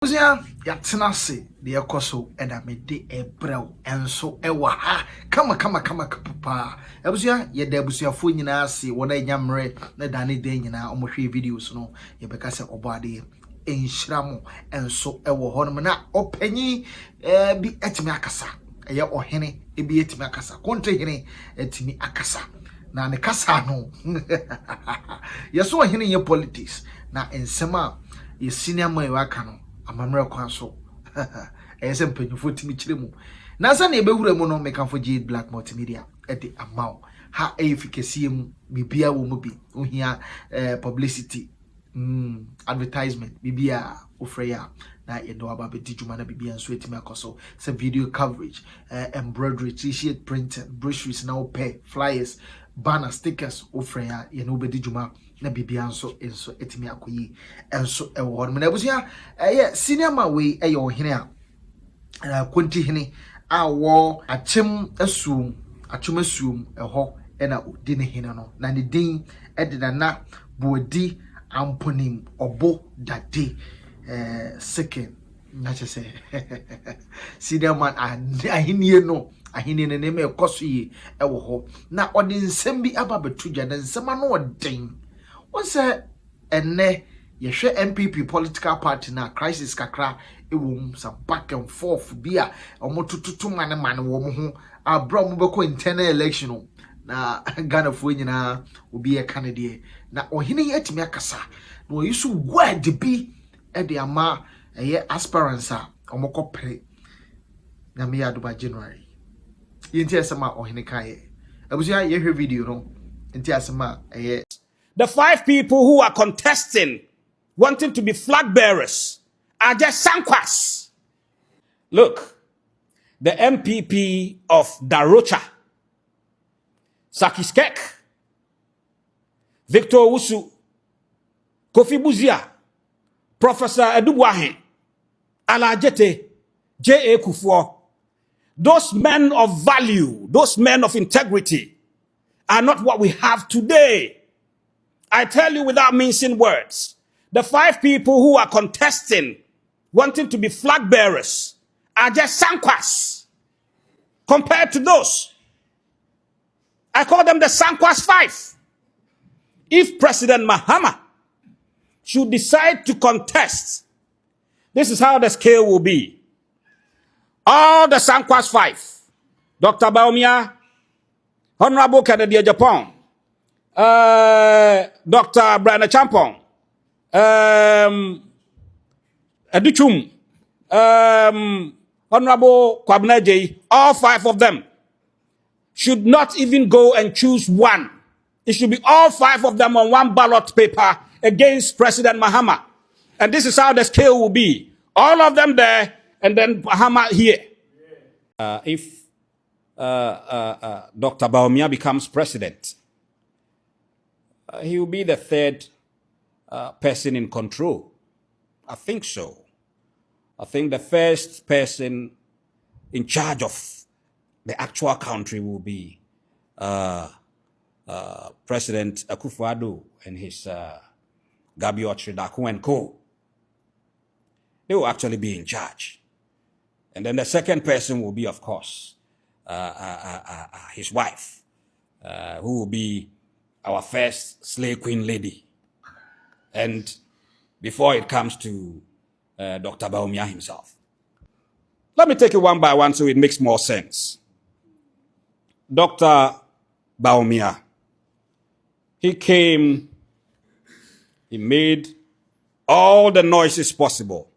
Uzia yatena se de ekoso eda me de ebrew enso ewa ha kama papa abuzia ye da abusuafo nyina ase wona enyamre na dane de nyina omohwe videos no ye beka se obade enhiramo enso ewo hono na opanyi bi etimi akasa eye ohene ebi etimi akasa kontehene etimi akasa na ne kasa no yeso ohene ye politics na ensema ye senior man waka no amamre kwanso ese mpanyufo timi kiremu na sa na ebehura mu no mekanfo GhBlack multimedia ede amaw ha efficacy mu bibia wo mu bi ohia publicity advertisement bibia ofreya na yedo aba bedi djuma na bibia nso etimi akoso se video coverage embroidery t-shirt printing brochures na ope flyers banner stickers ofreya ye no bedi djuma na bibia nso etimi akoyi enso ewo hɔ na abusia ye senior ma we eye ohene a kontihene awo Akyem Asoum ɛhɔ na odi ne hene no na ne din ɛde na bodi amponim obo dade second na chese senior man ahenie no ahenie ne me ekoso yi ɛwɔ hɔ na ɔde nsɛm bi aba betudwa na nsɛm no ɔden wonse enne yehwe Npp political party na crisis kakra ewom some back and forth bia omotututu mane wo mo ho abra mo beko internal election na Ghana fo nyina obi e kanede na ohene yetimi akasa na oyisu word bi e de ama eye aspirants a omokopre na me yadoba January yenti asema ohene kae abusia yehwe video no yenti asema eye the 5 people who are contesting wanting to be flag bearers are just Sankwas. Look, the MPP of Darocha, Sakiskek, Victor Wusu, Kofi Buzia, Professor Edubuahe, Alajete, J.A. Kufuor, those men of value, those men of integrity are not what we have today. I tell you without mincing words, the 5 people who are contesting, wanting to be flag bearers, are just Sankwas compared to those. I call them the Sankwas 5. If President Mahama should decide to contest, this is how the scale will be. All the Sankwas 5, Dr. Baumia, Honorable Kennedy Japan, Dr. Brian Champong, Aduchum, Honorable Kwabneje, all 5 of them should not even go and choose one. It should be all 5 of them on one ballot paper against President Mahama. And this is how the scale will be. All of them there, and then Mahama here. If Dr. Baumia becomes president, he will be the 3rd person in control. I think so. I think the first person in charge of the actual country will be President Akufo-Addo and his Gabi Otridaku and co. They will actually be in charge. And then the second person will be, of course, his wife, who will be our first slave queen lady. And before it comes to Dr. Baumia himself. Let me take it one by one so it makes more sense. Dr. Baumia, he came, he made all the noises possible.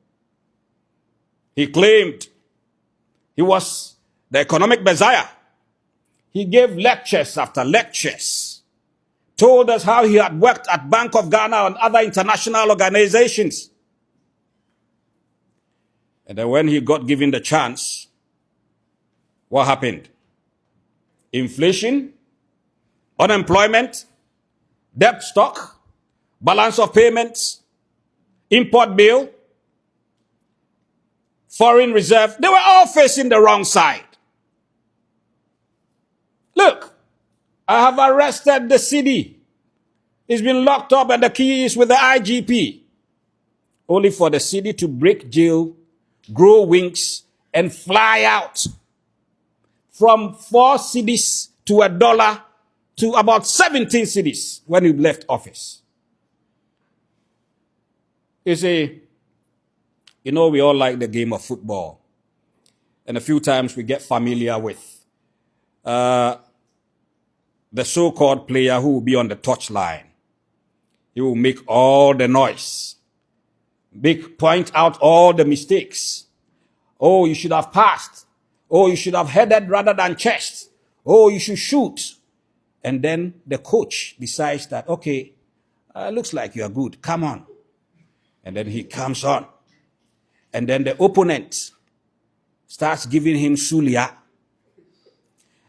He claimed he was the economic messiah. He gave lectures after lectures, told us how he had worked at Bank of Ghana and other international organizations. And then when he got given the chance, what happened? Inflation, unemployment, debt stock, balance of payments, import bill, foreign reserve, they were all facing the wrong side. Look, I have arrested the CD. He's been locked up and the key is with the IGP. only for the city to break jail, grow wings, and fly out from 4 cities to $1 to about 17 cities when he left office. You see, we all like the game of football. And a few times we get familiar with the so-called player who will be on the touchline. He will make all the noise, point out all the mistakes. Oh, you should have passed. Oh, you should have headed rather than chest. Oh, you should shoot. And then the coach decides that, okay, looks like you are good. Come on. And then he comes on. And then the opponent starts giving him sulia.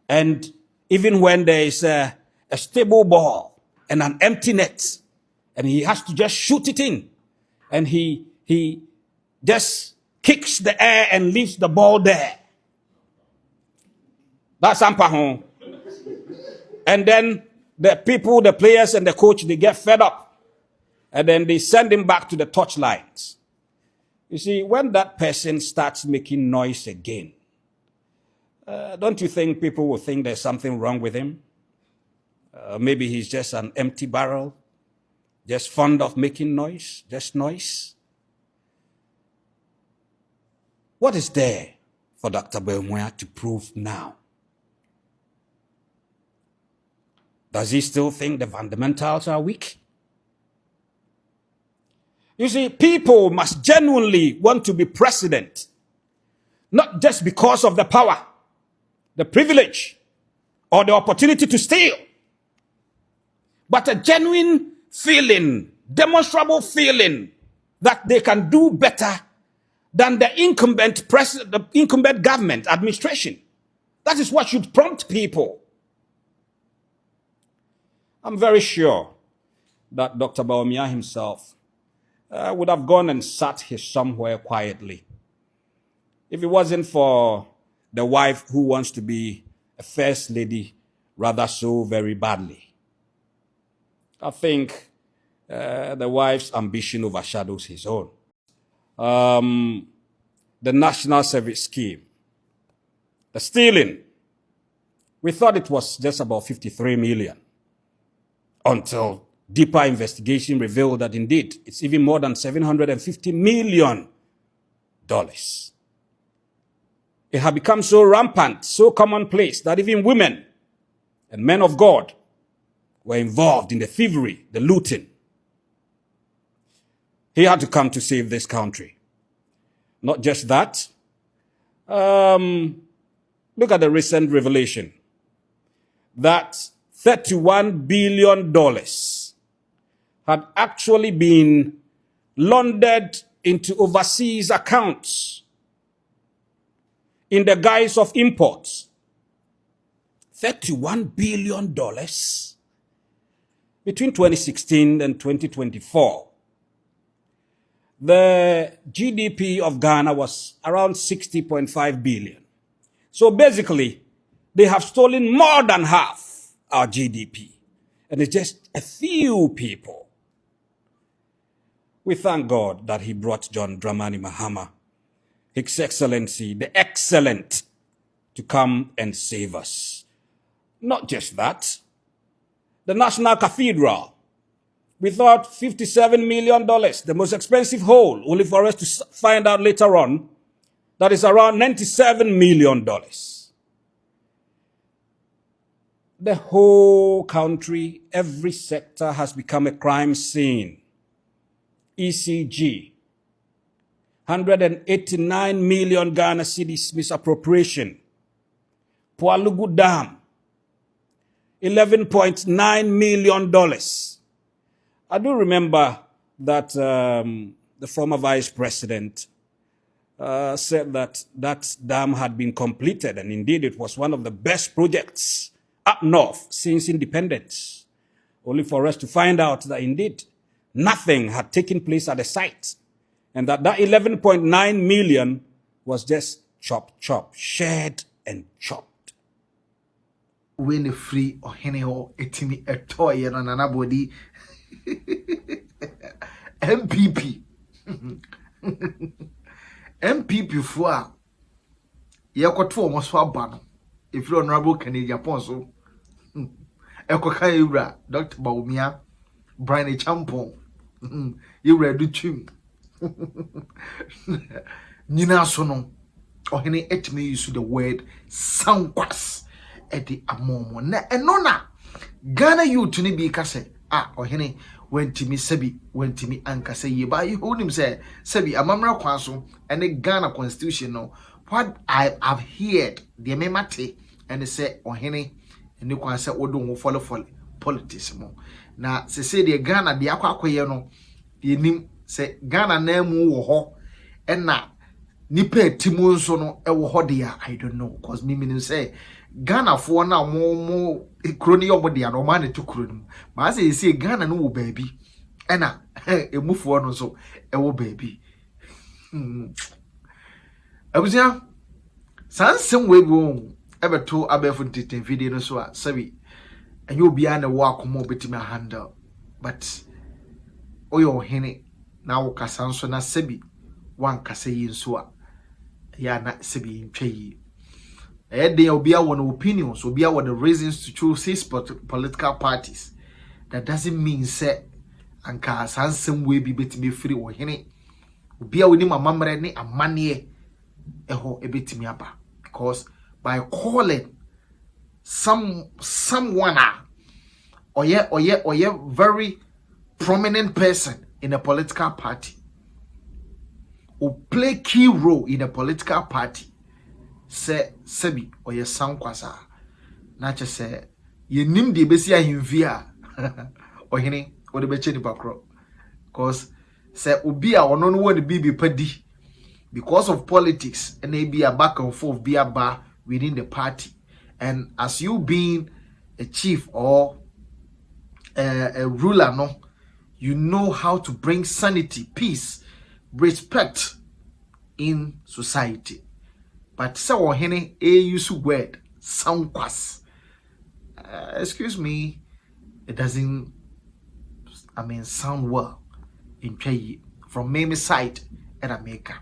And even when there is a stable ball and an empty net, and he has to just shoot it in, and he just kicks the air and leaves the ball there. That's Ampahon. And then the people, the players and the coach, they get fed up. And then they send him back to the touchlines. You see, when that person starts making noise again, don't you think people will think there's something wrong with him? Maybe he's just an empty barrel, just fond of making noise, just noise. What is there for Dr. Belmoya to prove now? Does he still think the fundamentals are weak? You see, people must genuinely want to be president, not just because of the power, the privilege, or the opportunity to steal, but a genuine feeling, demonstrable feeling that they can do better than the incumbent government administration. That is what should prompt people. I'm very sure that Dr. Bawumia himself would have gone and sat somewhere quietly if it wasn't for the wife who wants to be a first lady rather so very badly. I think the wife's ambition overshadows his own. The National Service Scheme, the stealing, we thought it was just about 53 million until deeper investigation revealed that indeed it's even more than $750 million. It had become so rampant, so commonplace that even women and men of God were involved in the thievery, the looting. He had to come to save this country. Not just that. Look at the recent revelation that $31 billion had actually been laundered into overseas accounts in the guise of imports. $31 billion between 2016 and 2024. The GDP of Ghana was around 60.5 billion. So basically, they have stolen more than half our GDP. And it's just a few people. We thank God that he brought John Dramani Mahama, His Excellency, the Excellent, to come and save us. Not just that. The National Cathedral, we thought $57 million, the most expensive hole, only for us to find out later on that is around $97 million. The whole country, every sector has become a crime scene. ECG, 189 million Ghana cedis misappropriation. Pualugu Dam, $11.9 million. I do remember that the former vice president said that that dam had been completed, and indeed it was one of the best projects up north since independence, only for us to find out that indeed nothing had taken place at the site, and that 11.9 million was just chop, shared and chopped. When free or henny etimi a toy and an anabody MPP MPP fo a yekoto omo so aba no if you honorable Kennedy Japan so ekoka ewura Dr. Baumia Brian Champon ewura du twim nyina so no ohene etime use the word Sankwas edi amomo na eno na Ghana youth ni bi ka se ohene wentimi sebi wentimi ankasa ye ba you onim say sebi amamra kwan so ene Ghana constitution no what I've heard the memate and say ohene ene kwan say wodo ho follow politics mo na se say the Ghana de akwakoye no yenim say Ghana na mu wo ho ena nipa etimu nso no ewo ho de ya I don't know cause me meaning say Ghana for na mo kroni yomo de ya no ma ne to kroni ma say Ghana no wo baabi ena emufuo no so ewo baabi abusia sansem we bo ebeto abefu tete video no so a sabi enyo bia na wo akomo betima handle but oyo hene na wo kasa nso na sabi wan kasa yi nso a ya na sabi ntwayi they obia one opinions obia what the reasons to choose his political parties. That doesn't mean say anka sansem we bi betimi free wo hene obia woni mamamre ne amane eho ebetimi aba because by calling someone or very prominent person in a political party who play key role in a political party say sebi oye Sankwasa na che say ye nim de besi ahimfi a ohene wo de beche ni bakro cause say obi a ono no wo de bibi padi because of politics and they be a back and forth be a bar within the party and as you being a chief or a ruler no you know how to bring sanity, peace, respect in society. But so ohene use word Sankwas. Excuse me, it doesn't sound well in Chai from Mimi side in America.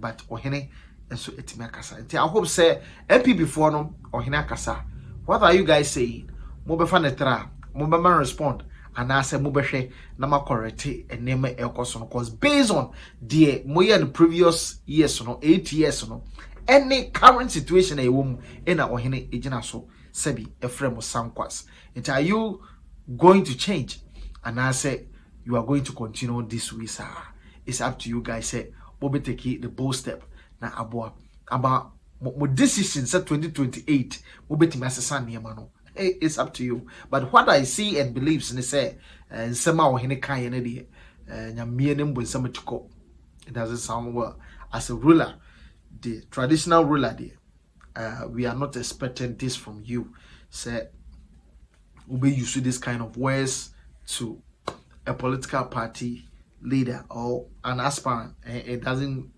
But ohene so etime akasa. I hope say MP before no ohene akasa. What are you guys saying? Mo be fa netra, mo be man respond. And I say mo be hwe na ma correct and name ekoso no cause based on the moye in previous years no 8 years no any current situation e wom in a ohene ejina so sebi efrem Sankwas. And are you going to change? And I say you are going to continue this way, sir. It's up to you guys. Say mo be take the bold step na aboa about mo decision set 2028 mo betimi asesa niema no. It's up to you. But what I see and believes in say somehow ohene kan ye ne de nyamie ne mbonsam tuko. It doesn't sound well. As a ruler, the traditional ruler there, we are not expecting this from you. Say we use this kind of words to a political party leader or an aspirant. It doesn't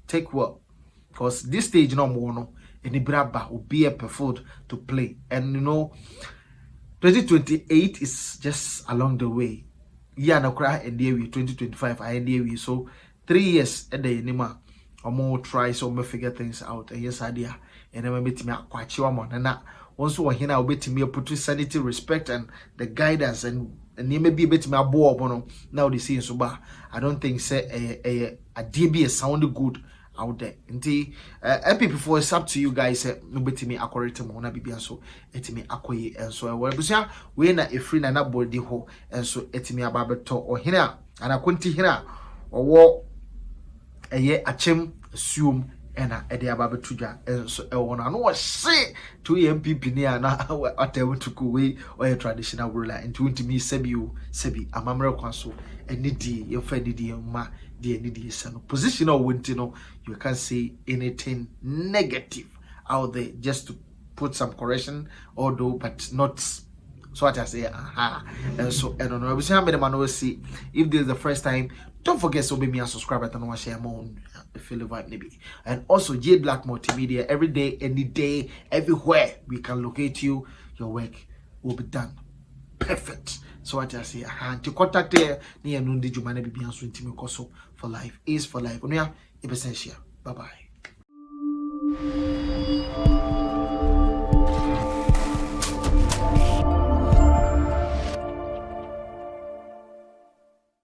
take well. Because this stage no more no any braba will be a preferred to play. And you know 2028 is just along the way. Yeah, no cry and there we 2025 I and we so 3 years at the anima or more try so me figure things out. And yes idea and then meet me quite one and that also when I will bet me put sanity, respect and the guidance and you may be bet me a bow now they see so bad. I don't think say a DB sound good out there. Indeed, before it's up to you guys. No beti me accurate mo na bibia so etimi akoye enso we busia we na efri na body ho enso etimi ababeto ohene a ana kontihene a owo eye Akyem Asoum ena ede ababeto dwa enso ewo na no se to MPP ni ana atewo tuku we or traditional ruler into ntimi sebi amamre kwaso enidi ye fa didi ma position or wintino, you can't say anything negative out there just to put some correction although but not so what I say and so I don't know. I wish I'm man see if this is the first time, don't forget to be me and subscribe and share more feel vibe maybe. And also GhBlack multimedia every day, any day, everywhere we can locate you, your work will be done. perfect. So what I say, to contact there, near noon, did you manage to be answering to me for life is for life. On your essential. Bye bye.